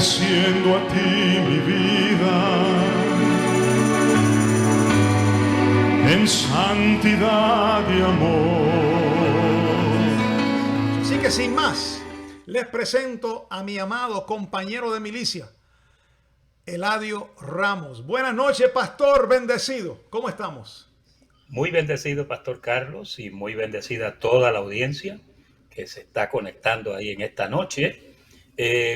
ofreciendo a ti mi vida en santidad y amor. Así que sin más, les presento a mi amado compañero de milicia, Eladio Ramos. Buenas noches, pastor bendecido. ¿Cómo estamos? Muy bendecido, Pastor Carlos, y muy bendecida toda la audiencia que se está conectando ahí en esta noche.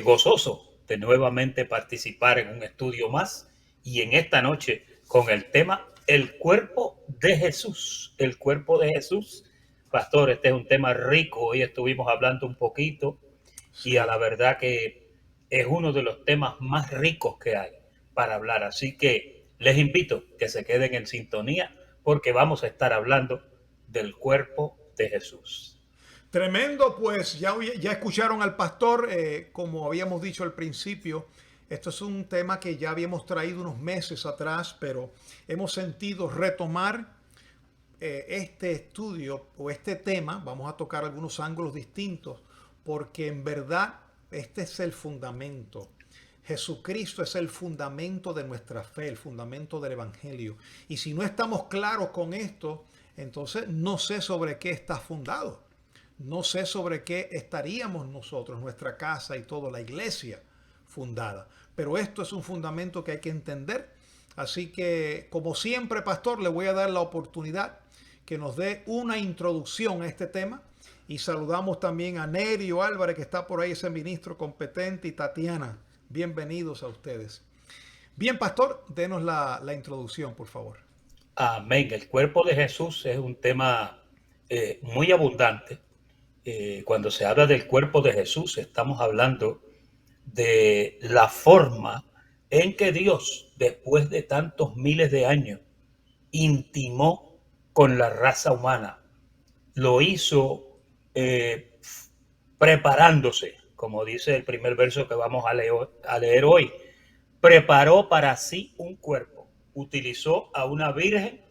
Gozoso de nuevamente participar en un estudio más y en esta noche con el tema el cuerpo de Jesús. El cuerpo de Jesús. Pastor, este es un tema rico. Hoy estuvimos hablando un poquito y a la verdad que es uno de los temas más ricos que hay para hablar. Así que les invito que se queden en sintonía porque vamos a estar hablando del cuerpo de Jesús. Tremendo, pues ya escucharon al pastor, como habíamos dicho al principio, esto es un tema que ya habíamos traído unos meses atrás, pero hemos sentido retomar este estudio o este tema. Vamos a tocar algunos ángulos distintos, porque en verdad este es el fundamento. Jesucristo es el fundamento de nuestra fe, el fundamento del Evangelio. Y si no estamos claros con esto, entonces no sé sobre qué está fundado. No sé sobre qué estaríamos nosotros, nuestra casa y toda la iglesia fundada. Pero esto es un fundamento que hay que entender. Así que, como siempre, pastor, le voy a dar la oportunidad que nos dé una introducción a este tema. Y saludamos también a Nerio Álvarez, que está por ahí, ese ministro competente, y Tatiana. Bienvenidos a ustedes. Bien, pastor, denos la introducción, por favor. Amén. El cuerpo de Jesús es un tema muy abundante. Cuando se habla del cuerpo de Jesús, estamos hablando de la forma en que Dios, después de tantos miles de años, intimó con la raza humana. Lo hizo preparándose, como dice el primer verso que vamos a leer hoy. Preparó para sí un cuerpo, utilizó a una virgen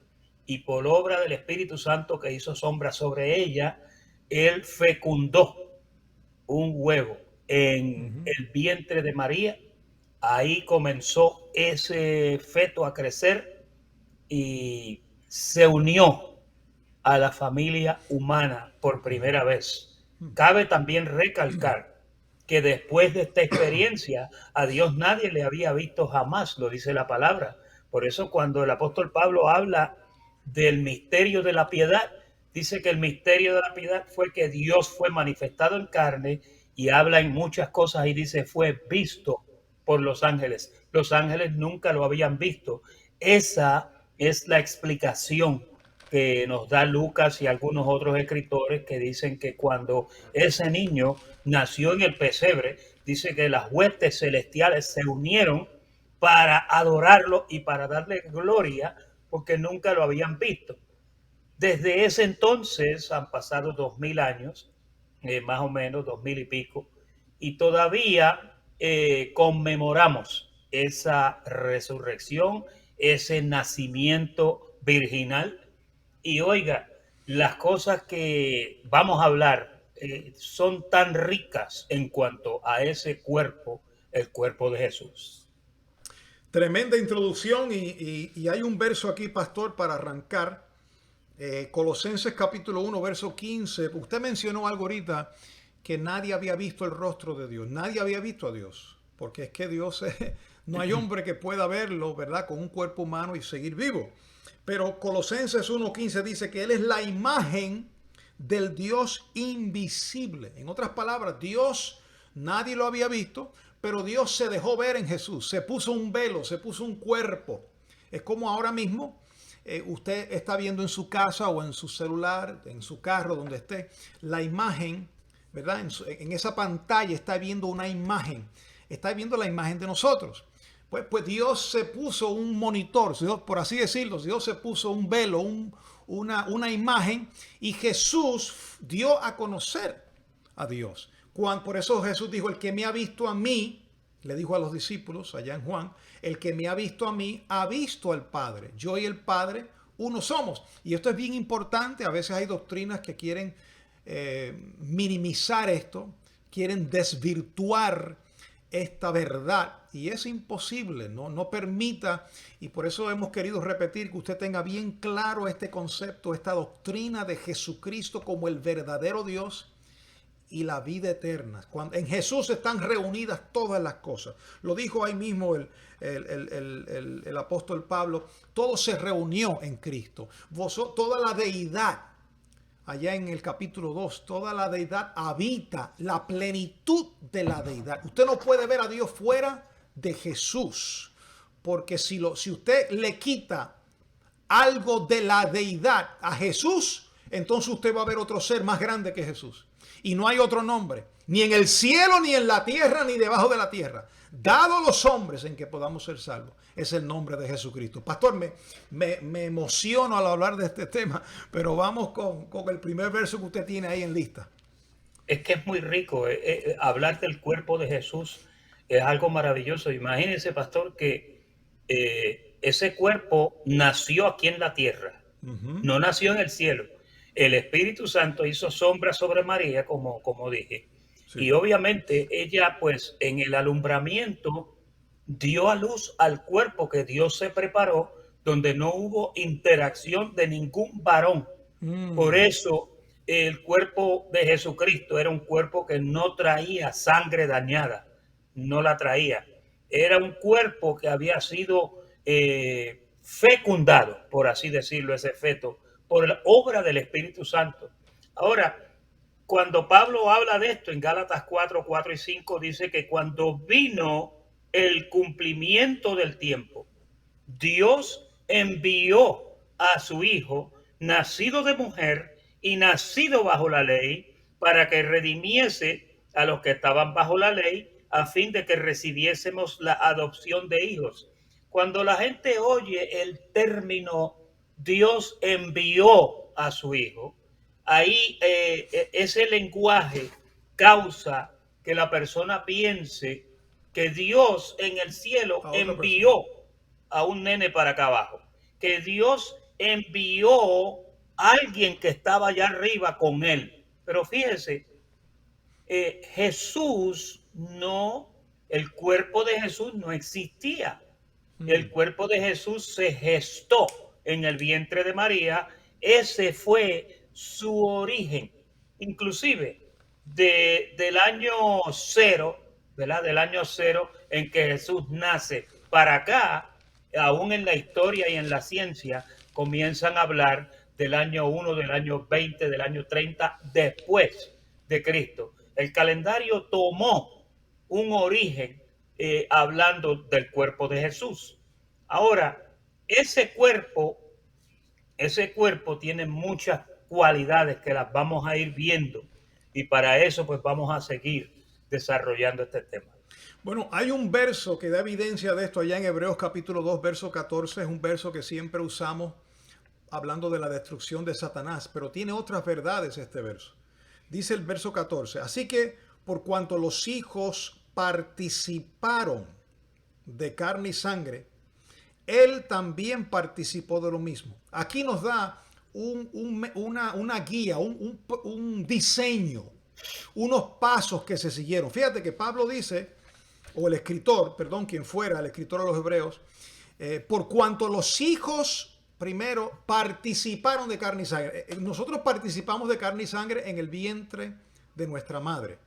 y por obra del Espíritu Santo que hizo sombra sobre ella, él fecundó un huevo en el vientre de María. Ahí comenzó ese feto a crecer y se unió a la familia humana por primera vez. Cabe también recalcar que después de esta experiencia a Dios nadie le había visto jamás, lo dice la palabra. Por eso cuando el apóstol Pablo habla del misterio de la piedad, dice que el misterio de la piedad fue que Dios fue manifestado en carne y habla en muchas cosas y dice fue visto por los ángeles. Los ángeles nunca lo habían visto. Esa es la explicación que nos da Lucas y algunos otros escritores que dicen que cuando ese niño nació en el pesebre, dice que las huestes celestiales se unieron para adorarlo y para darle gloria porque nunca lo habían visto. Desde ese entonces han pasado 2000 años, más o menos 2000 y pico, y todavía conmemoramos esa resurrección, ese nacimiento virginal. Y oiga, las cosas que vamos a hablar son tan ricas en cuanto a ese cuerpo, el cuerpo de Jesús. Tremenda introducción y hay un verso aquí, pastor, para arrancar. Colosenses capítulo 1, verso 15. Usted mencionó algo ahorita que nadie había visto el rostro de Dios. Nadie había visto a Dios. Porque es que Dios no hay hombre que pueda verlo, ¿verdad? Con un cuerpo humano y seguir vivo. Pero Colosenses 1:15 dice que Él es la imagen del Dios invisible. En otras palabras, Dios, nadie lo había visto, pero Dios se dejó ver en Jesús. Se puso un velo, se puso un cuerpo. Es como ahora mismo usted está viendo en su casa o en su celular, en su carro, donde esté, la imagen, ¿verdad? En esa pantalla está viendo una imagen. Está viendo la imagen de nosotros. Pues Dios se puso un monitor, por así decirlo. Dios se puso un velo, una imagen, y Jesús dio a conocer a Dios. Por eso Jesús dijo, el que me ha visto a mí, le dijo a los discípulos allá en Juan, el que me ha visto a mí, ha visto al Padre. Yo y el Padre, uno somos. Y esto es bien importante. A veces hay doctrinas que quieren minimizar esto, quieren desvirtuar esta verdad, y es imposible, no permita, y por eso hemos querido repetir que usted tenga bien claro este concepto, esta doctrina de Jesucristo como el verdadero Dios y la vida eterna. Cuando en Jesús están reunidas todas las cosas. Lo dijo ahí mismo el apóstol Pablo, todo se reunió en Cristo. Toda la deidad, allá en el capítulo 2, toda la deidad habita, la plenitud de la deidad. Usted no puede ver a Dios fuera de Jesús, porque si usted le quita algo de la deidad a Jesús, entonces usted va a ver otro ser más grande que Jesús. Y no hay otro nombre, ni en el cielo, ni en la tierra, ni debajo de la tierra, dado los hombres en que podamos ser salvos. Es el nombre de Jesucristo. Pastor, me emociono al hablar de este tema, pero vamos con el primer verso que usted tiene ahí en lista. Es que es muy rico. Hablar del cuerpo de Jesús es algo maravilloso. Imagínense, pastor, que ese cuerpo nació aquí en la tierra, no nació en el cielo. El Espíritu Santo hizo sombra sobre María, como dije. Sí. Y obviamente ella, pues, en el alumbramiento dio a luz al cuerpo que Dios se preparó, donde no hubo interacción de ningún varón. Por eso el cuerpo de Jesucristo era un cuerpo que no traía sangre dañada, no la traía. Era un cuerpo que había sido fecundado, por así decirlo, ese feto, por la obra del Espíritu Santo. Ahora, cuando Pablo habla de esto en Gálatas 4 y 5, dice que cuando vino el cumplimiento del tiempo, Dios envió a su Hijo, nacido de mujer y nacido bajo la ley, para que redimiese a los que estaban bajo la ley, a fin de que recibiésemos la adopción de hijos. Cuando la gente oye el término Dios envió a su Hijo, ahí ese lenguaje causa que la persona piense que Dios en el cielo envió a un nene para acá abajo, que Dios envió a alguien que estaba allá arriba con él. Pero fíjese, Jesús no, el cuerpo de Jesús no existía. El cuerpo de Jesús se gestó en el vientre de María. Ese fue su origen. Inclusive del año cero, ¿verdad? Del año cero en que Jesús nace para acá, aún en la historia y en la ciencia, comienzan a hablar del año 1, del año 20, del año 30 después de Cristo. El calendario tomó un origen hablando del cuerpo de Jesús. Ahora, ese cuerpo tiene muchas cualidades que las vamos a ir viendo, y para eso pues vamos a seguir desarrollando este tema. Bueno, hay un verso que da evidencia de esto allá en Hebreos capítulo 2, verso 14. Es un verso que siempre usamos hablando de la destrucción de Satanás, pero tiene otras verdades este verso. Dice el verso 14, así que por cuanto los hijos participaron de carne y sangre, él también participó de lo mismo. Aquí nos da una guía, un diseño, unos pasos que se siguieron. Fíjate que Pablo dice, o el escritor, perdón, quien fuera, el escritor de los Hebreos, por cuanto los hijos primero participaron de carne y sangre. Nosotros participamos de carne y sangre en el vientre de nuestra madre.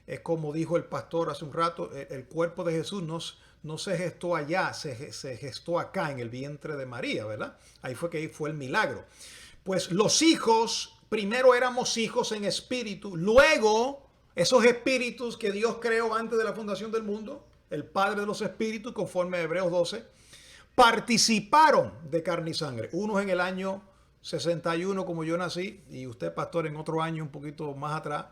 Es como dijo el pastor hace un rato, el cuerpo de Jesús no se gestó allá, se gestó acá en el vientre de María, ¿verdad? Ahí fue el milagro. Pues los hijos, primero éramos hijos en espíritu, luego esos espíritus que Dios creó antes de la fundación del mundo, el Padre de los espíritus, conforme a Hebreos 12, participaron de carne y sangre. Unos en el año 61, como yo nací, y usted, pastor, en otro año un poquito más atrás,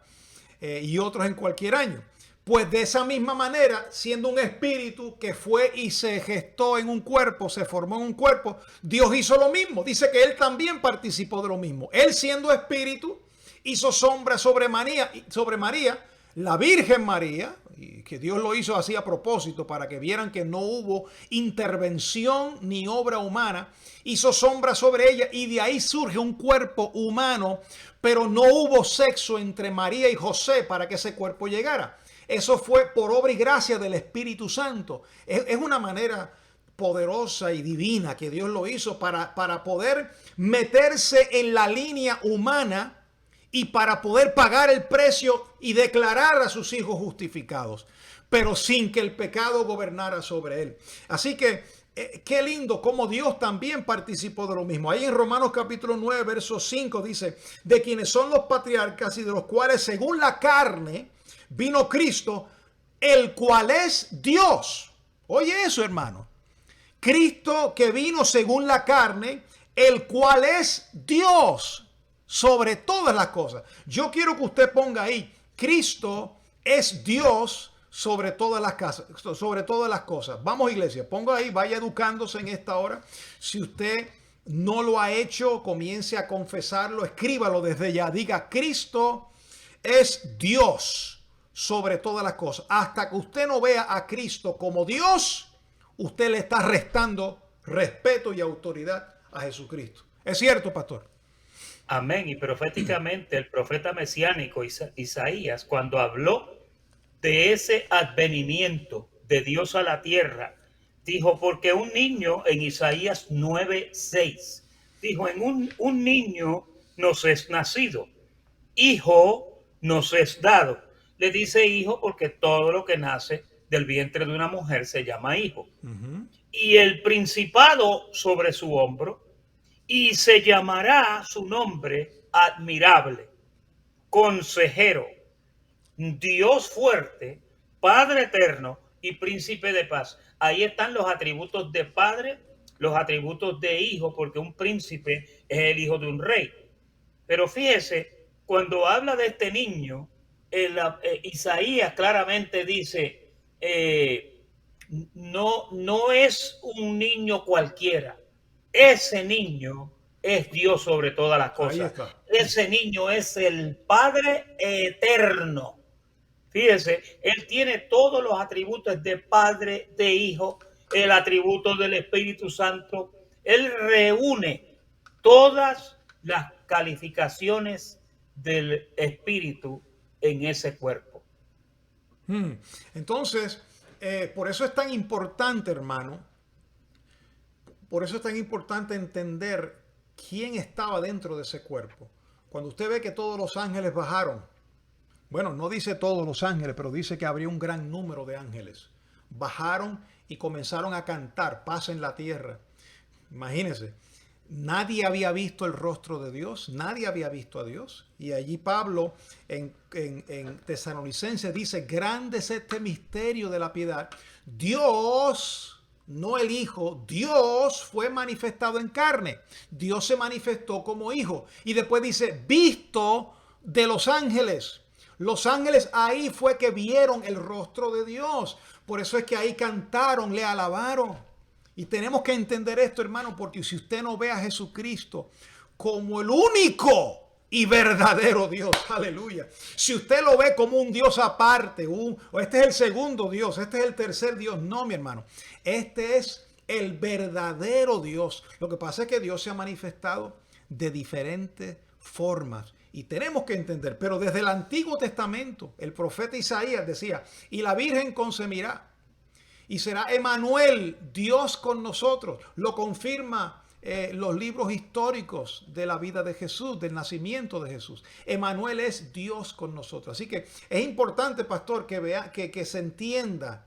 y otros en cualquier año. Pues de esa misma manera, siendo un espíritu que fue y se gestó en un cuerpo, se formó en un cuerpo, Dios hizo lo mismo. Dice que Él también participó de lo mismo. Él, siendo espíritu, hizo sombra sobre María, la Virgen María, y que Dios lo hizo así a propósito para que vieran que no hubo intervención ni obra humana. Hizo sombra sobre ella y de ahí surge un cuerpo humano, pero no hubo sexo entre María y José para que ese cuerpo llegara. Eso fue por obra y gracia del Espíritu Santo. Es una manera poderosa y divina que Dios lo hizo para poder meterse en la línea humana y para poder pagar el precio y declarar a sus hijos justificados, pero sin que el pecado gobernara sobre él. Así que qué lindo cómo Dios también participó de lo mismo. Ahí en Romanos capítulo 9, verso 5 dice, de quienes son los patriarcas y de los cuales según la carne vino Cristo, el cual es Dios. Oye eso, hermano. Cristo que vino según la carne, el cual es Dios sobre todas las cosas. Yo quiero que usted ponga ahí, Cristo es Dios sobre todas las cosas. Vamos, iglesia, ponga ahí, vaya educándose en esta hora. Si usted no lo ha hecho, comience a confesarlo, escríbalo desde ya. Diga, Cristo es Dios sobre todas las cosas. Hasta que usted no vea a Cristo como Dios, usted le está restando respeto y autoridad a Jesucristo. ¿Es cierto, pastor? Amén. Y proféticamente el profeta mesiánico Isaías, cuando habló de ese advenimiento de Dios a la tierra, dijo, porque un niño, en Isaías 9:6, dijo, un niño nos es nacido, hijo nos es dado. Le dice hijo porque todo lo que nace del vientre de una mujer se llama hijo. Y el principado sobre su hombro, y se llamará su nombre admirable, consejero, Dios fuerte, Padre eterno y príncipe de paz. Ahí están los atributos de padre, los atributos de hijo, porque un príncipe es el hijo de un rey. Pero fíjese, cuando habla de este niño, Isaías claramente dice, no es un niño cualquiera. Ese niño es Dios sobre todas las cosas. Ese niño es el Padre eterno. Fíjese, él tiene todos los atributos de Padre, de Hijo, el atributo del Espíritu Santo. Él reúne todas las calificaciones del Espíritu en ese cuerpo. Entonces, por eso es tan importante, hermano. Por eso es tan importante entender quién estaba dentro de ese cuerpo. Cuando usted ve que todos los ángeles bajaron, bueno, no dice todos los ángeles, pero dice que habría un gran número de ángeles. Bajaron y comenzaron a cantar paz en la tierra. Imagínense, nadie había visto el rostro de Dios, nadie había visto a Dios. Y allí Pablo en Tesalonicenses dice, grande es este misterio de la piedad. Dios, no el Hijo, Dios fue manifestado en carne. Dios se manifestó como Hijo. Y después dice, visto de los ángeles. Los ángeles ahí fue que vieron el rostro de Dios. Por eso es que ahí cantaron, le alabaron. Y tenemos que entender esto, hermano, porque si usted no ve a Jesucristo como el único y verdadero Dios, aleluya. Si usted lo ve como un Dios aparte, o este es el segundo Dios, este es el tercer Dios, no, mi hermano. Este es el verdadero Dios. Lo que pasa es que Dios se ha manifestado de diferentes formas. Y tenemos que entender, pero desde el Antiguo Testamento, el profeta Isaías decía, y la Virgen concebirá, y será Emmanuel, Dios con nosotros. Lo confirma los libros históricos de la vida de Jesús, del nacimiento de Jesús. Emmanuel es Dios con nosotros. Así que es importante, pastor, que se entienda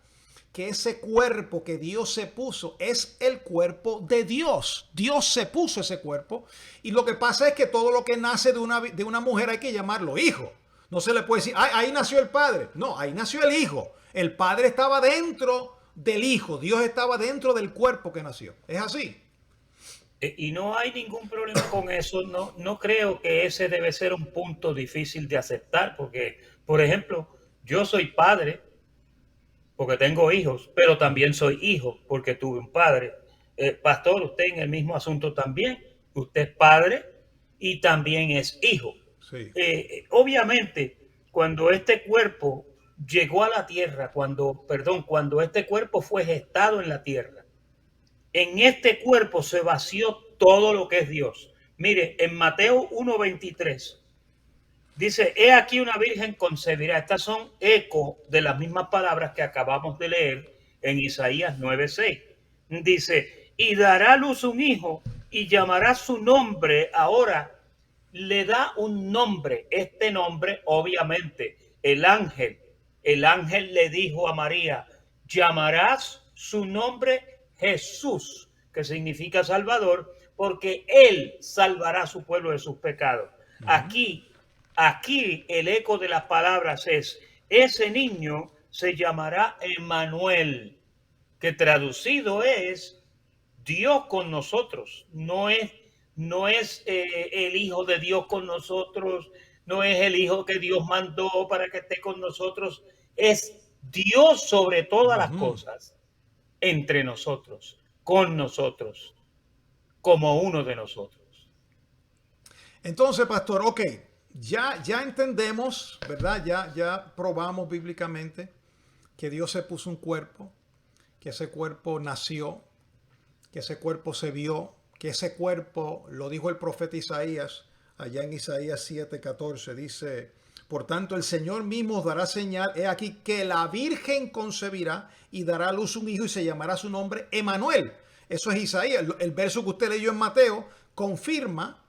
que ese cuerpo que Dios se puso es el cuerpo de Dios. Dios se puso ese cuerpo. Y lo que pasa es que todo lo que nace de una mujer hay que llamarlo hijo. No se le puede decir, ahí nació el padre. No, ahí nació el hijo. El padre estaba dentro del hijo. Dios estaba dentro del cuerpo que nació. Es así. Y no hay ningún problema con eso. No creo que ese debe ser un punto difícil de aceptar. Porque, por ejemplo, yo soy padre porque tengo hijos, pero también soy hijo porque tuve un padre. Pastor, usted en el mismo asunto también. Usted es padre y también es hijo. Sí. Obviamente, cuando este cuerpo llegó a la tierra, cuando este cuerpo fue gestado en la tierra, en este cuerpo se vació todo lo que es Dios. Mire, en Mateo 1:23 Dice, he aquí una virgen concebirá. Estas son eco de las mismas palabras que acabamos de leer en Isaías 9:6. Dice, y dará a luz un hijo y llamará su nombre. Ahora le da un nombre. Este nombre, obviamente, el ángel le dijo a María, llamarás su nombre Jesús, que significa Salvador, porque él salvará a su pueblo de sus pecados. Aquí el eco de las palabras es, ese niño se llamará Emmanuel, que traducido es Dios con nosotros. No es el Hijo de Dios con nosotros, no es el Hijo que Dios mandó para que esté con nosotros, es Dios sobre todas las cosas, entre nosotros, con nosotros, como uno de nosotros. Entonces, pastor, ok, ya entendemos, ¿verdad? Ya probamos bíblicamente que Dios se puso un cuerpo, que ese cuerpo nació, que ese cuerpo se vio, que ese cuerpo, lo dijo el profeta Isaías, allá en Isaías 7:14, dice, por tanto el Señor mismo os dará señal, he aquí que la Virgen concebirá y dará a luz un hijo y se llamará su nombre Emmanuel. Eso es Isaías. El verso que usted leyó en Mateo confirma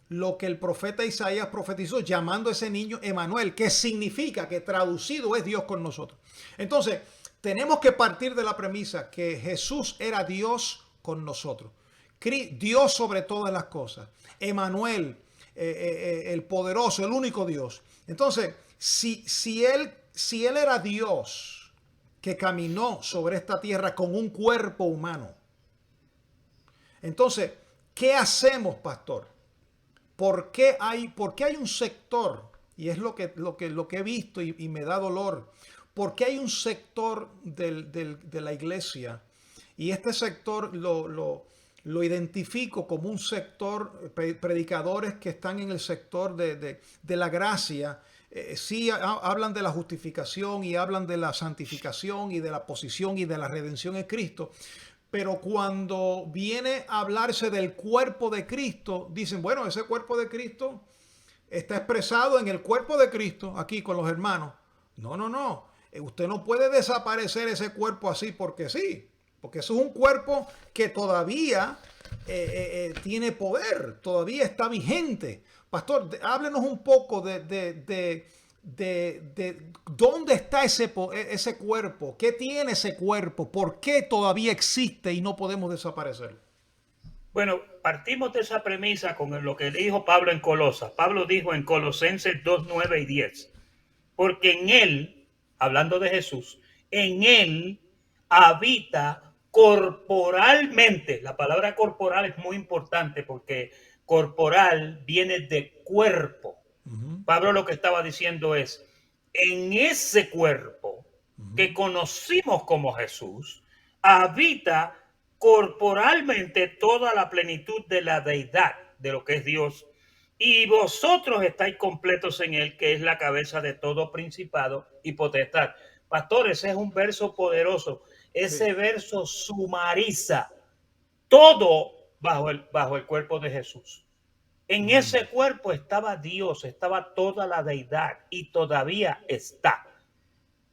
lo que el profeta Isaías profetizó, llamando a ese niño Emmanuel, que significa que traducido es Dios con nosotros. Entonces, tenemos que partir de la premisa que Jesús era Dios con nosotros. Dios sobre todas las cosas. Emmanuel, el poderoso, el único Dios. Entonces, si él era Dios que caminó sobre esta tierra con un cuerpo humano, entonces, ¿qué hacemos, pastor? ¿Por qué hay un sector? Y es lo que he visto y me da dolor. ¿Por qué hay un sector de la iglesia? Y este sector lo identifico como un sector, predicadores que están en el sector de la gracia. Sí hablan de la justificación y hablan de la santificación y de la posición y de la redención en Cristo. Pero cuando viene a hablarse del cuerpo de Cristo, dicen, bueno, ese cuerpo de Cristo está expresado en el cuerpo de Cristo, aquí con los hermanos. No. Usted no puede desaparecer ese cuerpo así porque sí. Porque eso es un cuerpo que todavía tiene poder, todavía está vigente. Pastor, háblenos un poco de dónde está ese cuerpo, qué tiene ese cuerpo, por qué todavía existe y no podemos desaparecerlo. Bueno, partimos de esa premisa con lo que dijo Pablo en Colosas. Pablo dijo en Colosenses 2, 9 y 10, porque en él, hablando de Jesús, en él habita corporalmente. La palabra corporal es muy importante porque corporal viene de cuerpo. Pablo lo que estaba diciendo es, en ese cuerpo que conocimos como Jesús, habita corporalmente toda la plenitud de la deidad, de lo que es Dios, y vosotros estáis completos en él, que es la cabeza de todo principado y potestad. Pastor, ese es un verso poderoso. Ese verso sumariza todo bajo el cuerpo de Jesús. En ese cuerpo estaba Dios, estaba toda la deidad y todavía está.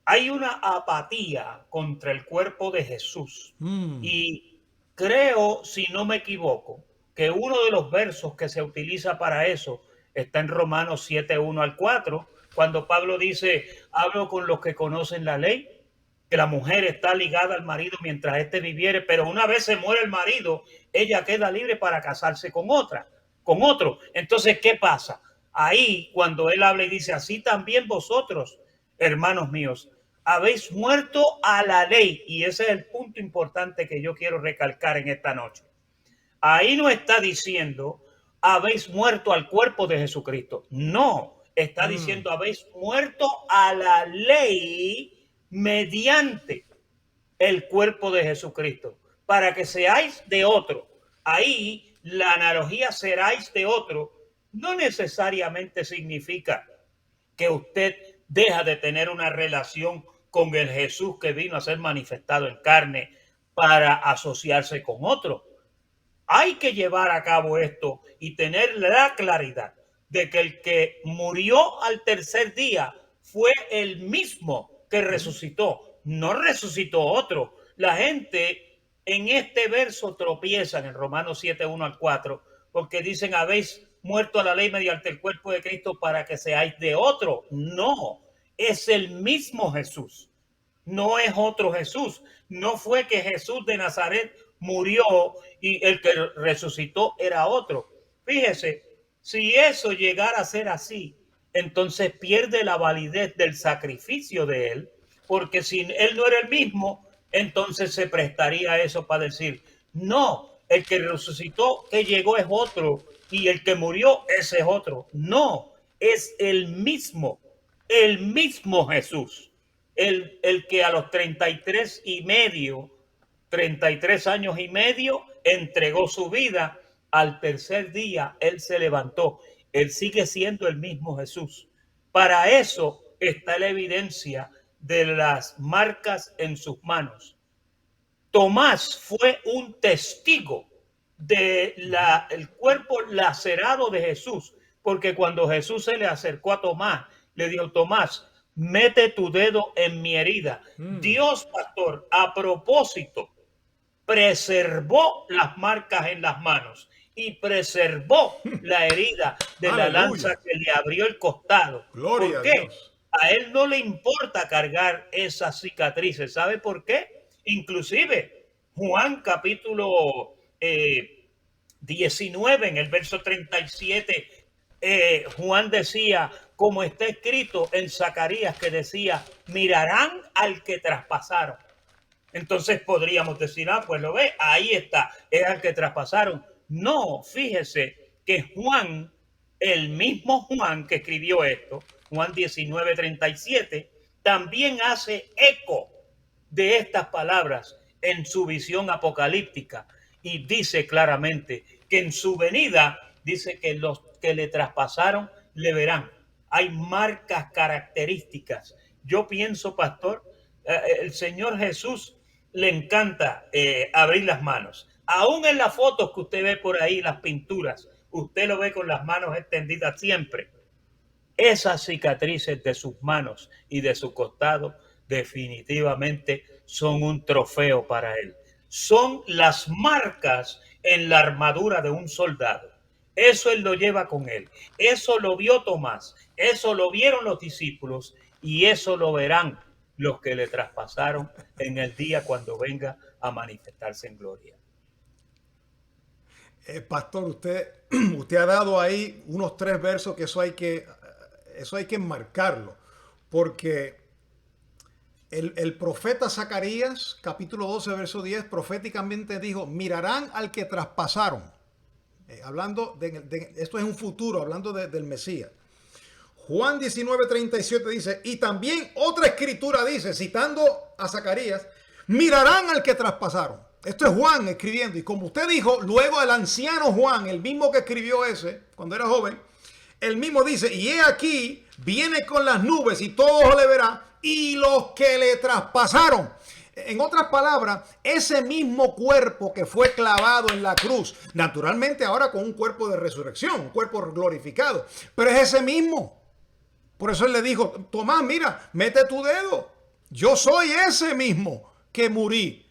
Hay una apatía contra el cuerpo de Jesús. Y creo, si no me equivoco, que uno de los versos que se utiliza para eso está en Romanos 7, 1 al 4, cuando Pablo dice, hablo con los que conocen la ley, que la mujer está ligada al marido mientras éste viviere, pero una vez se muere el marido, ella queda libre para casarse con otro. Entonces, ¿qué pasa? Ahí, cuando él habla y dice, así también vosotros, hermanos míos, habéis muerto a la ley. Y ese es el punto importante que yo quiero recalcar en esta noche. Ahí no está diciendo, habéis muerto al cuerpo de Jesucristo. No, está diciendo, habéis muerto a la ley mediante el cuerpo de Jesucristo, para que seáis de otro. Ahí la analogía seráis de otro no necesariamente significa que usted deja de tener una relación con el Jesús que vino a ser manifestado en carne para asociarse con otro. Hay que llevar a cabo esto y tener la claridad de que el que murió al tercer día fue el mismo que resucitó, no resucitó otro. La gente en este verso tropiezan en Romanos 7, 1 al 4, porque dicen: habéis muerto a la ley mediante el cuerpo de Cristo para que seáis de otro. No, es el mismo Jesús, no es otro Jesús. No fue que Jesús de Nazaret murió y el que resucitó era otro. Fíjese, si eso llegara a ser así, entonces pierde la validez del sacrificio de él, porque si él no era el mismo, entonces se prestaría a eso para decir: no, el que resucitó, que llegó, es otro, y el que murió, ese es otro. No, es el mismo Jesús, el que a los 33 años y medio entregó su vida. Al tercer día él se levantó. Él sigue siendo el mismo Jesús. Para eso está la evidencia de las marcas en sus manos. Tomás fue un testigo del cuerpo lacerado de Jesús, porque cuando Jesús se le acercó a Tomás, le dijo: Tomás, mete tu dedo en mi herida. Dios, pastor, a propósito, preservó las marcas en las manos y preservó la herida de la lanza que le abrió el costado. Gloria ¿Por qué? a Dios. A él no le importa cargar esas cicatrices. ¿Sabe por qué? Inclusive Juan capítulo 19, en el verso 37, Juan decía, como está escrito en Zacarías, que decía: mirarán al que traspasaron. Entonces podríamos decir: pues lo ve, ahí está, es al que traspasaron. No, fíjese que Juan, el mismo Juan que escribió esto, Juan 19, 37, también hace eco de estas palabras en su visión apocalíptica y dice claramente que en su venida, dice que los que le traspasaron le verán. Hay marcas características. Yo pienso, pastor, el Señor Jesús le encanta abrir las manos. Aún en las fotos que usted ve por ahí, las pinturas, usted lo ve con las manos extendidas siempre. Esas cicatrices de sus manos y de su costado definitivamente son un trofeo para él. Son las marcas en la armadura de un soldado. Eso él lo lleva con él. Eso lo vio Tomás. Eso lo vieron los discípulos y eso lo verán los que le traspasaron en el día cuando venga a manifestarse en gloria. Pastor, usted ha dado ahí unos 3 versos que eso hay que enmarcarlo, porque el profeta Zacarías, capítulo 12, verso 10, proféticamente dijo: mirarán al que traspasaron. Hablando esto es un futuro, hablando del Mesías. Juan 19, 37 dice: y también otra escritura dice, citando a Zacarías: mirarán al que traspasaron. Esto es Juan escribiendo. Y como usted dijo, luego el anciano Juan, el mismo que escribió ese cuando era joven, el mismo dice: y he aquí, viene con las nubes y todos le verán, y los que le traspasaron. En otras palabras, ese mismo cuerpo que fue clavado en la cruz, naturalmente ahora con un cuerpo de resurrección, un cuerpo glorificado, pero es ese mismo. Por eso él le dijo: Tomás, mira, mete tu dedo. Yo soy ese mismo que morí,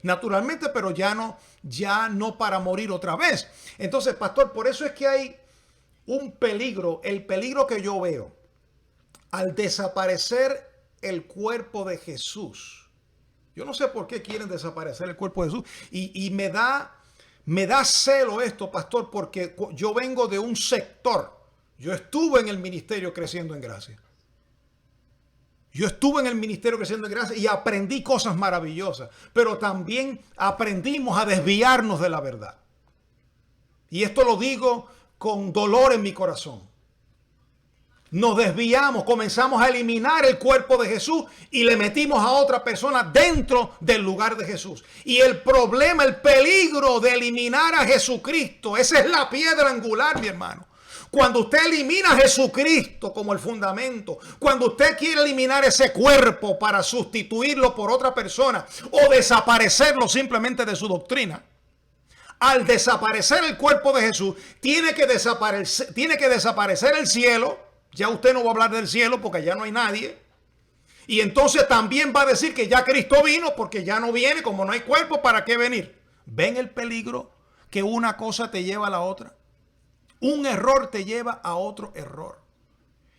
naturalmente, pero ya no para morir otra vez. Entonces, pastor, por eso es que hay un peligro, el peligro que yo veo al desaparecer el cuerpo de Jesús. Yo no sé por qué quieren desaparecer el cuerpo de Jesús. Y me da celo esto, pastor, porque yo vengo de un sector. Yo estuve en el ministerio Creciendo en Gracia. Y aprendí cosas maravillosas. Pero también aprendimos a desviarnos de la verdad. Y esto lo digo con dolor en mi corazón. Nos desviamos, comenzamos a eliminar el cuerpo de Jesús y le metimos a otra persona dentro del lugar de Jesús. Y el problema, el peligro de eliminar a Jesucristo, esa es la piedra angular, mi hermano. Cuando usted elimina a Jesucristo como el fundamento, cuando usted quiere eliminar ese cuerpo para sustituirlo por otra persona o desaparecerlo simplemente de su doctrina, al desaparecer el cuerpo de Jesús, tiene que desaparecer el cielo. Ya usted no va a hablar del cielo porque ya no hay nadie. Y entonces también va a decir que ya Cristo vino porque ya no viene, como no hay cuerpo, ¿para qué venir? ¿Ven el peligro? Que una cosa te lleva a la otra. Un error te lleva a otro error.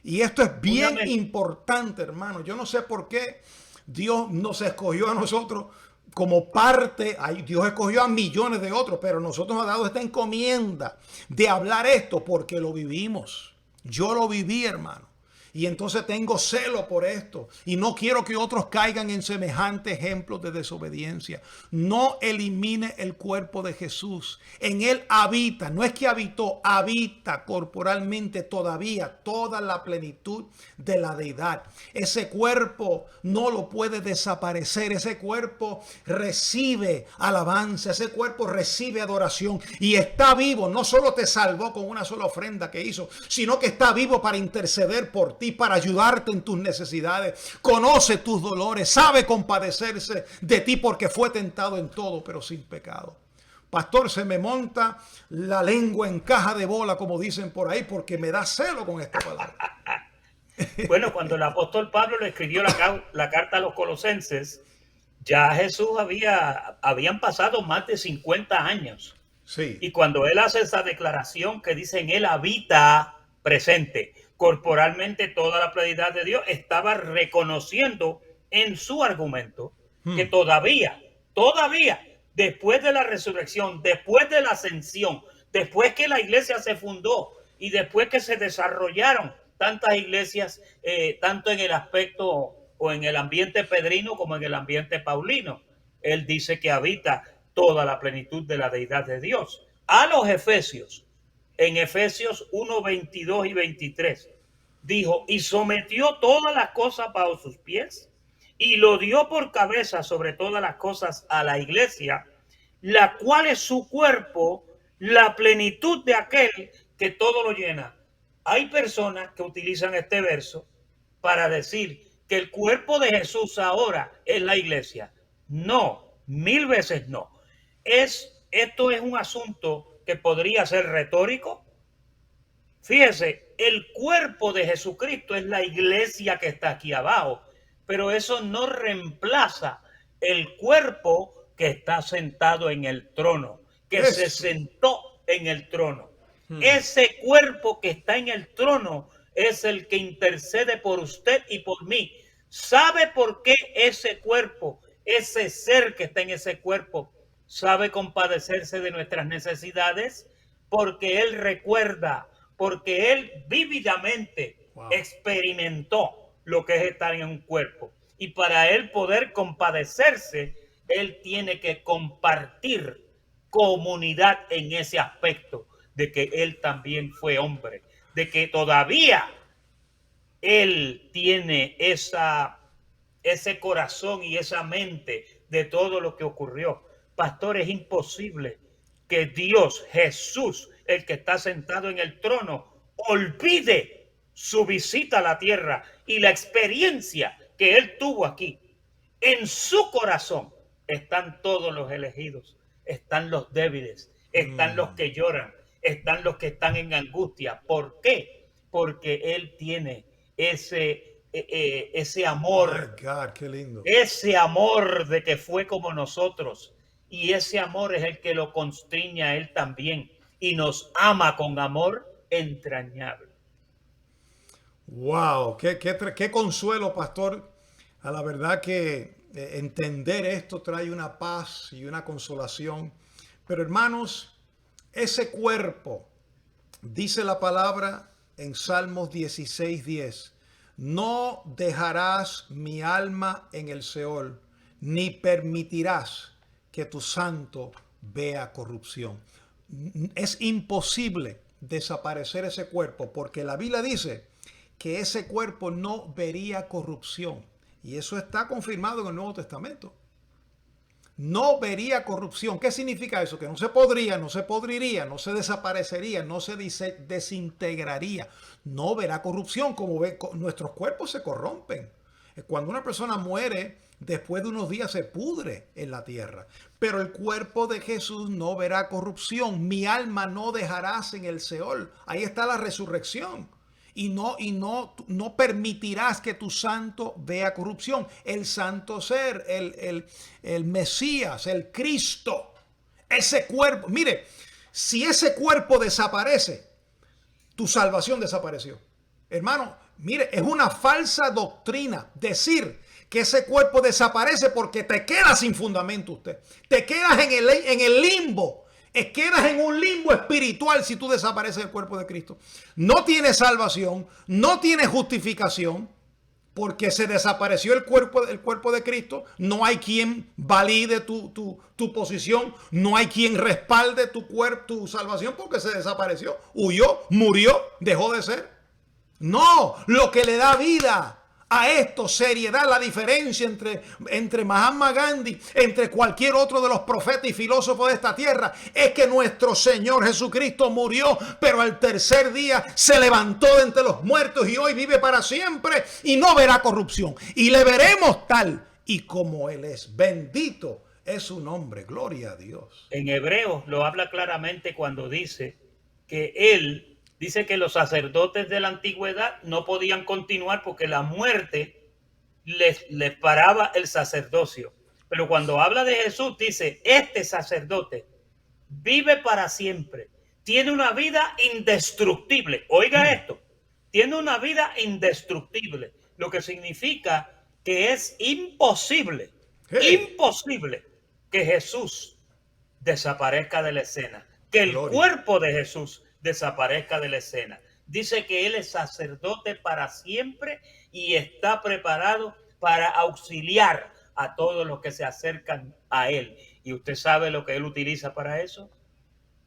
Y esto es bien importante, hermano. Yo no sé por qué Dios nos escogió a nosotros como parte. Dios escogió a millones de otros, pero nosotros nos ha dado esta encomienda de hablar esto porque lo vivimos. Yo lo viví, hermano. Y entonces tengo celo por esto. Y no quiero que otros caigan en semejante ejemplo de desobediencia. No elimine el cuerpo de Jesús. En él habita, no es que habitó, habita corporalmente todavía toda la plenitud de la deidad. Ese cuerpo no lo puede desaparecer. Ese cuerpo recibe alabanza. Ese cuerpo recibe adoración. Y está vivo. No solo te salvó con una sola ofrenda que hizo, sino que está vivo para interceder por ti, para ayudarte en tus necesidades. Conoce tus dolores, sabe compadecerse de ti porque fue tentado en todo, pero sin pecado. Pastor, se me monta la lengua en caja de bola, como dicen por ahí, porque me da celo con esta palabra. Bueno, cuando el apóstol Pablo le escribió la carta a los colosenses, ya Jesús habían pasado más de 50 años. Sí. Y cuando él hace esa declaración que dice en él habita presente, corporalmente toda la plenitud de Dios, estaba reconociendo en su argumento que todavía, después de la resurrección, después de la ascensión, después que la iglesia se fundó y después que se desarrollaron tantas iglesias, tanto en el aspecto o en el ambiente pedrino como en el ambiente paulino, él dice que habita toda la plenitud de la deidad de Dios. A los Efesios, en Efesios 1, 22 y 23, dijo, y sometió todas las cosas bajo sus pies y lo dio por cabeza sobre todas las cosas a la iglesia, la cual es su cuerpo, la plenitud de aquel que todo lo llena. Hay personas que utilizan este verso para decir que el cuerpo de Jesús ahora es la iglesia. No, 1000 veces no. Esto es un asunto que podría ser retórico. Fíjese, el cuerpo de Jesucristo es la iglesia que está aquí abajo, pero eso no reemplaza el cuerpo que está sentado en el trono, que se sentó en el trono. Ese cuerpo que está en el trono es el que intercede por usted y por mí. ¿Sabe por qué ese cuerpo, ese ser que está en ese cuerpo, sabe compadecerse de nuestras necesidades? Porque él recuerda, porque él vívidamente experimentó lo que es estar en un cuerpo. Y para él poder compadecerse, él tiene que compartir comunidad en ese aspecto de que él también fue hombre, de que todavía él tiene ese corazón y esa mente de todo lo que ocurrió. Pastor, es imposible que Dios, Jesús, el que está sentado en el trono, olvide su visita a la tierra y la experiencia que él tuvo aquí. En su corazón están todos los elegidos, están los débiles, están los que lloran, están los que están en angustia. ¿Por qué? Porque él tiene ese amor. Oh God, qué lindo. Ese amor de que fue como nosotros. Y ese amor es el que lo constriñe a él también. Y nos ama con amor entrañable. Wow, qué consuelo, pastor. A la verdad que entender esto trae una paz y una consolación. Pero hermanos, ese cuerpo, dice la palabra en Salmos 16:10, no dejarás mi alma en el Seol, ni permitirás que tu santo vea corrupción. Es imposible desaparecer ese cuerpo porque la Biblia dice que ese cuerpo no vería corrupción. Y eso está confirmado en el Nuevo Testamento. No vería corrupción. ¿Qué significa eso? Que no se podría, no se podriría, no se desaparecería, no se desintegraría. No verá corrupción, como ve, nuestros cuerpos se corrompen. Cuando una persona muere después de unos días se pudre en la tierra. Pero el cuerpo de Jesús no verá corrupción. Mi alma no dejarás en el Seol. Ahí está la resurrección. Y no permitirás que tu santo vea corrupción. El santo ser, el Mesías, el Cristo. Ese cuerpo, mire, si ese cuerpo desaparece, tu salvación desapareció. Hermano, mire, es una falsa doctrina decir que ese cuerpo desaparece porque te quedas sin fundamento usted. Te quedas en el limbo. Quedas en un limbo espiritual si tú desapareces del cuerpo de Cristo. No tienes salvación, no tienes justificación, porque se desapareció el cuerpo de Cristo. No hay quien valide tu posición, no hay quien respalde tu salvación porque se desapareció, huyó, murió, dejó de ser. No, lo que le da vida a esto, seriedad, la diferencia entre Mahatma Gandhi, entre cualquier otro de los profetas y filósofos de esta tierra, es que nuestro Señor Jesucristo murió, pero al tercer día se levantó de entre los muertos y hoy vive para siempre y no verá corrupción. Y le veremos tal y como Él es. Bendito es su nombre, gloria a Dios. En Hebreos lo habla claramente cuando dice que Él... Dice que los sacerdotes de la antigüedad no podían continuar porque la muerte les paraba el sacerdocio. Pero cuando habla de Jesús, dice, este sacerdote vive para siempre. Tiene una vida indestructible. Oiga esto, tiene una vida indestructible. Lo que significa que es imposible que Jesús desaparezca de la escena. Que el cuerpo de Jesús desaparezca de la escena. Dice que Él es sacerdote para siempre y está preparado para auxiliar a todos los que se acercan a Él. ¿Y usted sabe lo que Él utiliza para eso?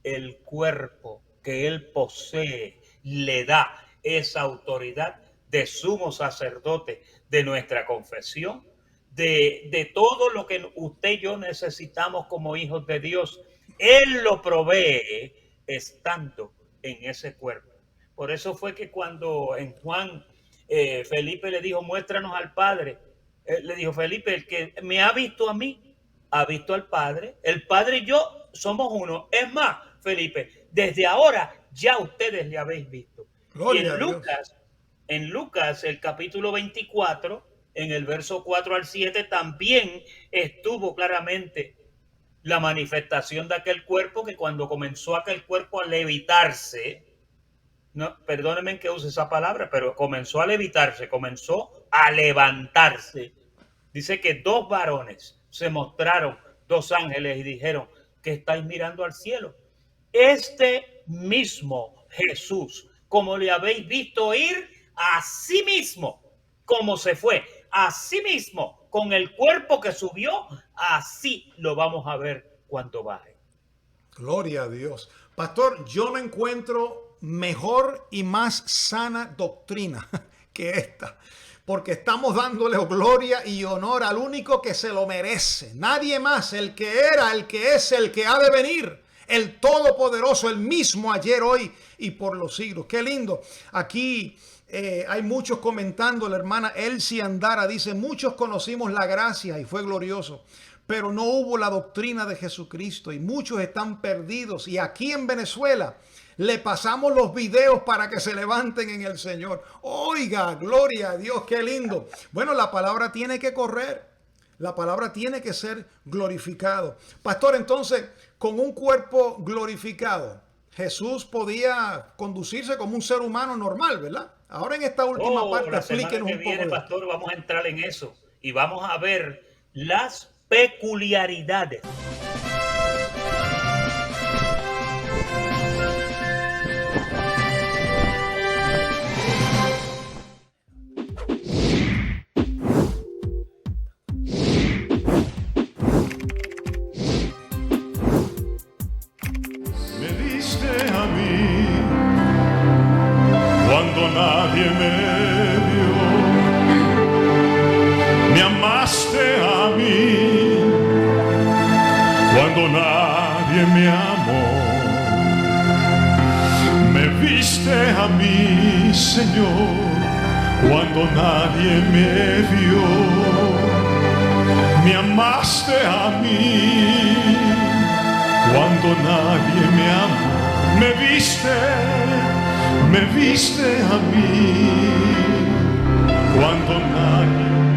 El cuerpo que Él posee le da esa autoridad de sumo sacerdote de nuestra confesión, de todo lo que usted y yo necesitamos como hijos de Dios. Él lo provee estando en ese cuerpo. Por eso fue que cuando en Juan Felipe le dijo, muéstranos al Padre, le dijo, Felipe, el que me ha visto a mí, ha visto al Padre. El Padre y yo somos uno. Es más, Felipe, desde ahora ya ustedes le habéis visto. Gloria y en Lucas, el capítulo 24, en el verso 4 al 7, también estuvo claramente la manifestación de aquel cuerpo, que cuando comenzó aquel cuerpo a levitarse, no, perdónenme que use esa palabra, pero comenzó a levitarse, comenzó a levantarse. Dice que dos varones se mostraron, dos ángeles, y dijeron, que estáis mirando al cielo. Este mismo Jesús, como le habéis visto ir, así mismo como se fue, así mismo con el cuerpo que subió, así lo vamos a ver cuando baje. Gloria a Dios. Pastor, yo no encuentro mejor y más sana doctrina que esta, porque estamos dándole gloria y honor al único que se lo merece. Nadie más, el que era, el que es, el que ha de venir, el Todopoderoso, el mismo ayer, hoy y por los siglos. Qué lindo. Aquí hay muchos comentando. La hermana Elsie Andara dice, muchos conocimos la gracia y fue glorioso, pero no hubo la doctrina de Jesucristo y muchos están perdidos. Y aquí en Venezuela le pasamos los videos para que se levanten en el Señor. Oiga, gloria a Dios, qué lindo. Bueno, la palabra tiene que correr. La palabra tiene que ser glorificado. Pastor, entonces, con un cuerpo glorificado, Jesús podía conducirse como un ser humano normal, ¿verdad? Ahora en esta última parte, explíquenos un poco. Pastor, vamos a entrar en eso y vamos a ver las peculiaridades. Me diste a mí cuando nadie me vio, me amaste a mí cuando nadie me amó, me viste a mí, Señor, cuando nadie me vio, me amaste a mí cuando nadie me amó. Me viste a mí cuando nadie